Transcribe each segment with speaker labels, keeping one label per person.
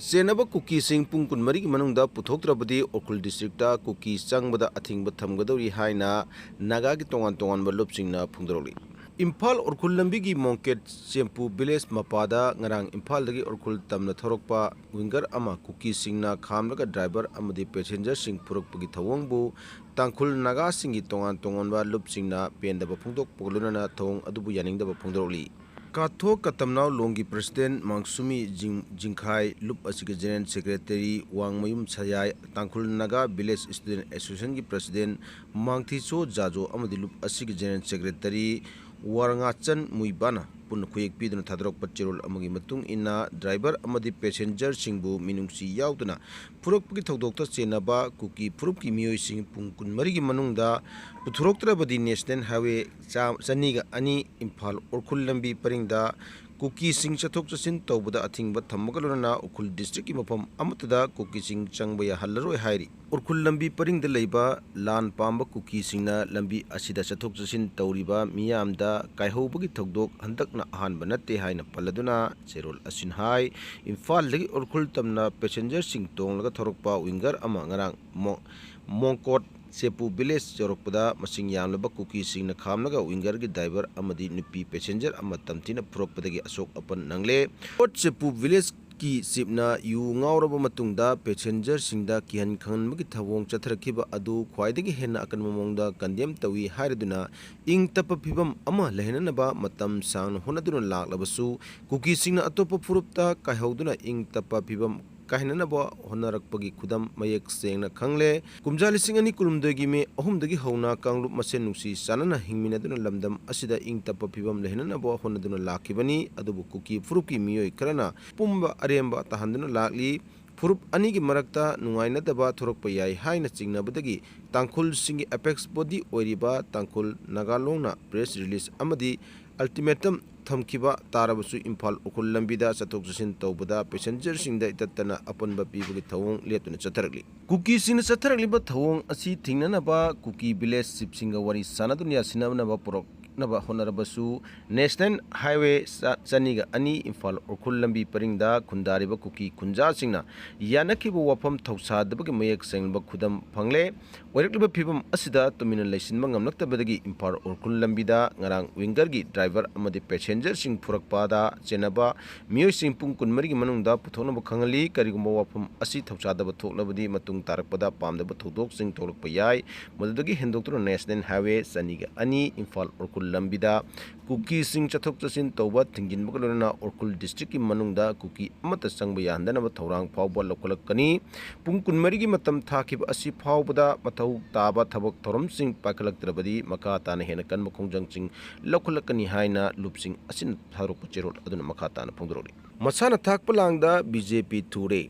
Speaker 1: Senaba Kukising Punkun Mari Manunda Puthokrabadi Ukhrul District Kuki Changba Athingba Thamgadori Haina Nagagi Tongan Balupsingna Pundroli. Impal Ukhrul Lambigi Monket Sempu Village Mapada Ngarang Impal Dagi Ukhrul Tamna Thorokpa Winger Ama Kukisingna Khamlaga driver Amadi passenger Sing Purukpagi Thawangbu Tangkhul Naga Singi Tongan Lupsingna Pendaba Pungtok Poluna Thong Adubu Yaningdaba Pundroli. Katho Katamnao Longi President Mangsumi Jingkhai Lup Asika General Secretary Wangmayum Sayai Tangkhul Naga Village Student Association ki President Mangthicho Jajo Amadi Lup Asika General Secretary Warangachan Muibana Pun Khuyek Piduna Thadrok Pachirol Amagi Matung Ina driver Amadi passenger Singbu Minungsi Yauduna Purukpagi Thodokta Chenaba Kuki Purukki Miyoi Sing Pungkun Marigi Manungda Puthuroktrabadi National Highway Chaniga Ani Impal Ukhrul Lambi Paringda Kukising Chathok Chasin Tawbada Athingba Thammagalona Ukhrul District Mapam Amatada Kukising Changba Yararoi Hairi Ukhrul Lambi Paringda Leiba Lan Pamba Kukisingna Lambi Asida Chathok Chasin Tawriba Miyamda Kaihobagi Thodok Handakna Ahanba Natte Haina Paladuna Cherol Asin Hai Imphal Lagi Ukhrul Tamna passenger Sing Tonglaga Thorokpa Winger Ama Ngarang Mongkot Sepu Village Jorokpada Masing Yamlaba Kukising Khamlaga Winger gi driver Amadi Nupi passenger Ama Tamtina Purokpadagi Asok Apan Nangle Sepu Village ki sipna yu ngauraba matungda passenger singda kihan khanmagi thawong chathrakiba adu khwaidagi henna akan mamongda kandem tawi hairaduna ing tapa phibam ama lehenanaba matam sang honaduna laklabasu Kukisingna atopa phurupta kaihoduna ing tapa phibam kahinanaba honarakpagi khudam mayek sengna khangle kumjali singani kulumdagi me ahumdagi hauna kanglup masen nungsi sanana hingminaduna lamdam asida ing tapa phibam lehenanaba honaduna lakibani adubu kuki furuki miyoi karana pumba aremba tahanduna lakli Furup anigi marakta nungainadaba thorokpa yai haina chingnabadagi Tangkhul singi apex body oiriba Tangkhul Nagalongna press release amadi ultimatum thamkiba tarabasu Imphal Ukhrul Lambida chathok chasin tawbada passenger singda itatana apanba pibagi thawong letuna chatharakli Kukisingna chatharakliba thawong asi thingnanaba Kuki village sipsinga wari sanadunya sinabnaba porok Naba Honarabasu National Highway Chaniga Ani Imphal Ukhrul Lambi Paringda Khundariba Kuki Khunja Singna Yanakiba Wafam Thausadabagi Mayek Sengba Khudam Phangle Oirakliba Phibam Asida Tumina Laisinba Ngamlaktabadagi Imphal Ukhrul Lambida Ngarang Winger gi driver amadi passenger sing Phurakpada Chenaba Miyoi Sing Pung Kunmarigi Manungda Puthonaba Khangali Karigumba Wafam Asi Thausadaba Thoklabadi Matung Tarakpada Pamdaba Thodok Sing Tholakpa Yai Madudagi Hendoktura National Highway Chaniga Ani Imphal Ukhrul Lambida Kukising chathok chasin tawba thinginba lona Ukhrul district ki manungda kuki amata sangba yandanaba thorang phawba lokholakani pung kunmarigi matam thakiba asi phawbada mathau taba thabak thorom sing pakhalaktrabadi makha tana hena kanma khongjang sing lokholakani haina lupsing asin tharok cherol aduna makha tana phongdroli masana thakpa langda BJP Thure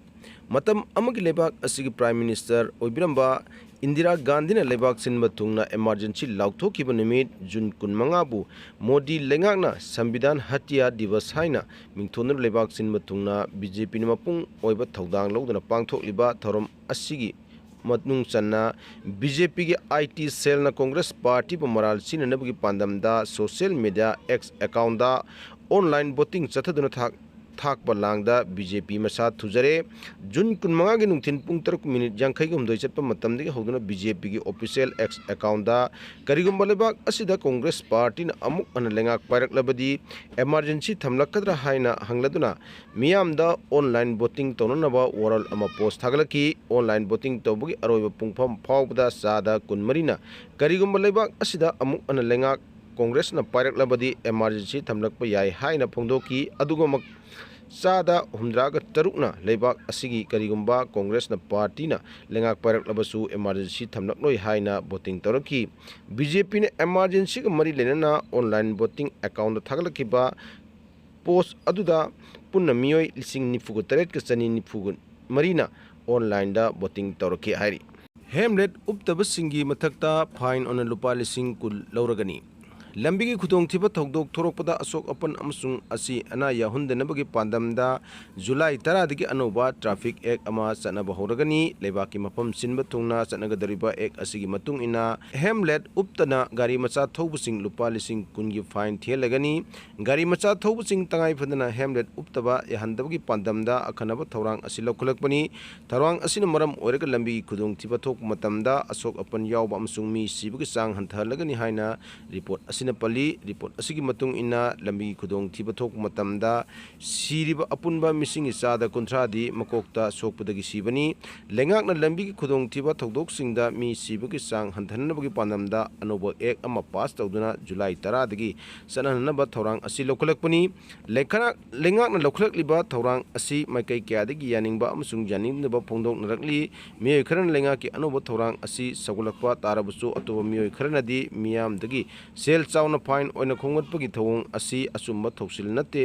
Speaker 1: matam amagi lebak asigi prime minister oibiramba Indira Gandhi na lebak sinba tungna emergency lauthokiba nimit June 15 bu Modi lengakna Sambidan Hatia Divas haina mingthonur lebak sinba tungna BJP ni mapung oiba thodang loduna pangthokliba thorom asigi matnung channa BJP gi IT cell na Congress party ba moral sinanabgi pandamda social media X account da online voting chathaduna thak balangda BJP masa thujare June 15 gi nungthin pung 3 minute jangkhai gum doi chatpa matamdagi hoduna BJP gi official X account da karigum balebak asida Congress party na amuk analengak pairak emergency thamlakadra haina hangladuna miyamda online voting tonanaba oral ama post thaglaki online voting tawbugi aroiba pungpham phawbada sada kunmarina karigum balebak asida amuk analengak Congress na pairak emergency thamlakpa yai haina phongdoki aduga Sada Humdraga Tarukna Lebak Asigi Karigumba Congress na party na lengak parak labasu emergency thamlaknoi haina voting toraki BJP ne emergency ka mari lenana online voting account thaglakiba post aduda punna miyoi lising nifugu taret ka chani nifugu marina online da voting toraki hairi Hamlet uptabasingi mathakta fine on lupa lising kul lauragani ꯂꯝꯕꯤꯒꯤ ꯈꯨꯗꯣꯡꯊꯤꯕ ꯊꯧꯗꯣꯛ ꯊꯣꯔꯛꯄꯗ ꯑꯁꯣꯛ ꯑꯄꯟ ꯑꯃꯁꯨꯡ ꯑꯁꯤ ꯑꯅꯥ ꯌꯥꯎꯍꯟꯗꯅꯕꯒꯤ ꯄꯥꯟꯗꯝꯗ ꯖꯨꯂꯥꯏ 10ꯗꯒꯤ ꯑꯅꯧꯕ traffic ꯑꯦꯛ ꯑꯃ ꯆꯠꯅꯕ ꯍꯧꯔꯒꯅꯤ꯫ ꯂꯩꯕꯥꯛꯀꯤ ꯃꯐꯝ ꯁꯤꯟꯕ ꯊꯨꯡꯅ ꯆꯠꯅꯒꯗꯧꯔꯤꯕ ꯑꯦꯛ ꯑꯁꯤꯒꯤ ꯃꯇꯨꯡ ꯏꯟꯅ ꯍꯦꯝꯂꯦꯠ ꯎꯞꯇꯅ ꯒꯥꯔꯤ ꯃꯆꯥ ꯊꯧꯕꯁꯤꯡ ꯂꯨꯄꯥ 10,000ꯒꯤ ꯐꯥꯏꯟ ꯊꯤꯍꯜꯂꯒꯅꯤ꯫ ꯒꯥꯔꯤ ꯃꯆꯥ ꯊꯧꯕꯁꯤꯡ ꯇꯉꯥꯏꯐꯗꯅ ꯍꯦꯝꯂꯦꯠ उप्तबा याहंदबगी पांदमदा अखनब थौरांग असि लौखलकपनी। थौरांग असिन मरम ओइरग लंबी खुदोंथिबा थोक मतमदा अशोक अपन यावबा अमसुंग मी सिबगी चांग हंथहलगनी हाइना रिपोर्ट असिन पल्ली। रिपोर्ट असिगी मतुंग इन्ना लंबी खुदोंथिबा थोक मतमदा सिरिबा अपुनबा मिसिंगी चादा 30दी मकोकता सोकपदगी सिबनी। लेंगाकना लंबीगी खुदोंथिबा थौदोकसिंगदा मी सिबगी चांग हंथहनबगी पांदमदा अनोबा एक अमा पास तौदुना जुलाई 10दगी सनहनबा थौरांग असि लौखलकपनी। लेंगाकना लौखलकलिबा थौरांग असि माइकई क्यादगी यानिंगबा अमसुंग यानिंगदबा फोंदोकनरकली। मियोय खरन लेंगाकी अनोबा थौरांग असि सगुलकपा तारबसु अतोबा मियोय खरनदी मियामदगी सेल चावना फाइन ओइना खोंगटपगी थौंग असि अचुंबा थौसिल नते।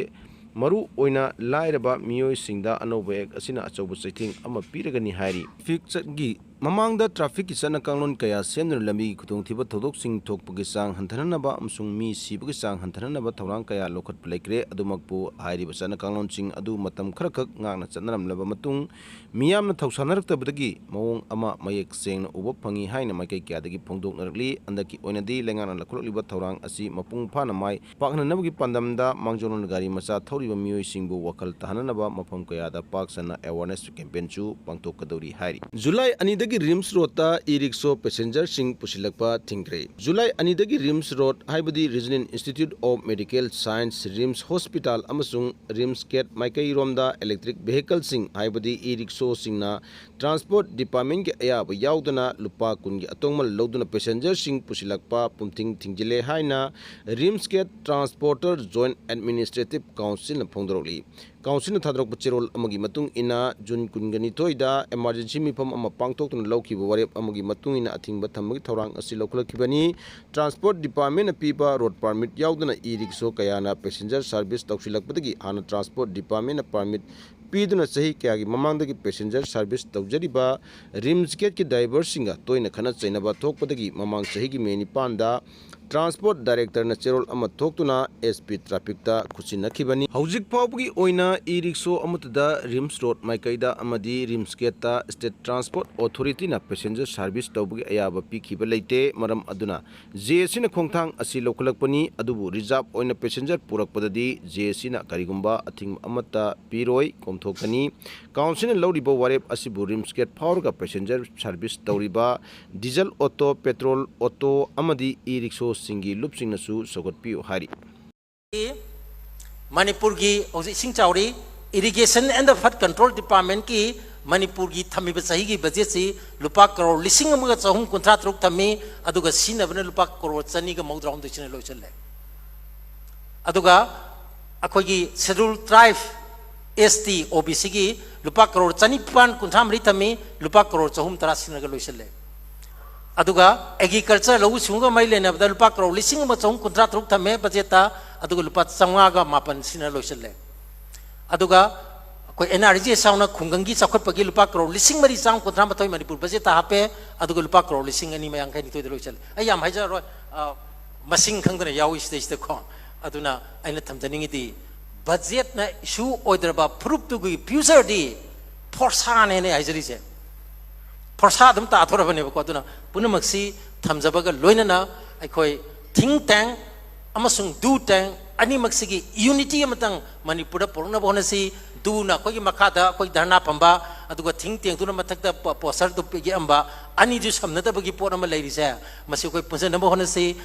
Speaker 1: मरु ओइना लाइरबा मियोय सिंगदा अनोबा एक असिना अचौबा चैथिंग अमा पीरगनी हाइरी। फिक्सगी ममांगदा ट्रैफिक की चना कांगलोन कया सेमन लंबी खुदोंथिबा थौदोकसिंग थोकपगी चांग हंथननबा अमसुंग मी सिबगी चांग हंथननबा थौरांग कया लोखटप लेक्रे। अदुमकपु हाइरिबा चना कांगलोनसिंग अदु मतम खरखक ngang चनरमलबा मतुंग मियामना थौसानरक्तबदगी मवोंग अमा मयेक सेंगना उबा फंगी हाइना माइकई क्यादगी फोंदोकनरकली। अंदकी ओइनादी लेंगाना लखलकलिबा थौरांग असि मपुंग फाना माइ पाकननबगी पांदमदा मांगजोलन गारी मचा थौरिबा मियोयसिंगबु वखल तहननबा मफम कयादा पाकसना अवेयरनेस कैंपेनचु पांगथोकदौरी हाइरी। जुलाई 2 रिम्स रोडता ई-रिक्शो पैसेंजर सिंग पुसिलकपा थिंग्रे। जुलाई 2 रिम्स रोड हाइबदी regional institute of medical science RIMS hospital अमसुंग रिम्स गेट माइकई रोमदा इलेक्ट्रिक व्हीकल सिंग हाइबदी ई-रिक्शो सिंगना ट्रांसपोर्ट डिपार्टमेंट के अयाब याउदना लुपा 10 की अतोंगमल लौदुना पैसेंजर सिंग पुसिलकपा पुमथिंग थिंजिले हाइना RIMS gate transporter joint administrative council फोंदरोली। Council थादरक चेरोल अमगी मतुंग इना जून 22दा इमरजेंसी मिफम अमा पांगथोकतुना लौखिबा वारेप अमगी मतुंग इना अथिंगबा थंबगी थौरांग असि लौखलखिबनी। ट्रांसपोर्ट डिपार्टमेंट पीबा रोड परमिट याउदना ई-रिक्शो कयाना पैसेंजर सर्विस तौसिलकपदगी हाना ट्रांसपोर्ट डिपार्टमेंट परमिट पीदुना सही कयागी ममांगदगी पैसेंजर सर्विस तौजरिबा रिम्स गेट की ड्राइवर सिंगा तोइना खना चैनबा थोकपदगी ममांग सहीगी मे 9 ट्रांसपोर्ट डायरेक्टर न चेरोल अमा थोकतुना एसपी ट्रैफिक ता खुसिनखिबनी। हौजिक फाउबगी ओइना ई-रिक्शो अमतदा रिम्स रोड माइकईदा अमदी रिम्स गेटता स्टेट ट्रांसपोर्ट अथॉरिटी ना पैसेंजर सर्विस तौबगी अयाबा पीखिबा लेते। मरम अदुना जेएससी ना खोंगथांग असि लौखलकपनी। अदुबु रिजर्व ओइना पैसेंजर पुरकपददी जेएससी ना करिगुंबा अथिंग अमता पीरोय कोमथोकनी। काउंसिल लौरिबा वारेप असिबु रिम्स गेट फाउरगा पैसेंजर सर्विस तौरिबा डीजल ऑटो पेट्रोल ऑटो अमदी ई-रिक्शो सिंगी लुपसिंगनसु सगतपियो हारी।
Speaker 2: मणिपुर की सिंह चावरी irrigation and flood control department की मणिपुर की थमीब सही की बजेट से लुपा करोड़ 1,453 थमी अदुगा सिनबन लुपा करोड़ 2,930 लोचले। अदुगा अखोगी शेड्यूल ट्राइब एसटी ओबीसी की लुपा करोड़ 2,953 थमी लुपा करोड़ 430 लोचले। अदुगा एग्रीकल्चर लघु सिंह मई लेनबदा लुपा करोड़ 1,453 थमे बजेटा अदुगा लुपा 5,9 सिना लोचले। अदुगा कोई एनआरजी साउना खुंगंगी चखटपगी लुपा करोड़ 1,453 मणिपुर बजेटा हापे अदुगा लुपा करोड़ 2,252 लोचले। आई याम हाइजरो मसिंग खंगदना याउ स्टेज द खो अदुना आइना थमजनिंगदी बजेट ना इशू ओइदरबा प्रूफ तुगी फ्यूचर दी फोर्साने ने हाइजरीसे फोर्सा दम ताथोरबने बको अदुना पुनमक्सी थमजबगा लोइनना अखोय थिंक टैंक अमसुंग डू टैंक अनिमक्सीगी यूनिटी अमतंग मणिपुर पोरना बोनसी दूना कोई मखादा कोई धरना पंबा अदुगा थिंक टैंक तुना मथकता पोस्टर तो पेगे अंबा अनि जु समनतबगी पोर अमा लेरिसे मसी कोई पुंजनबो होनसी।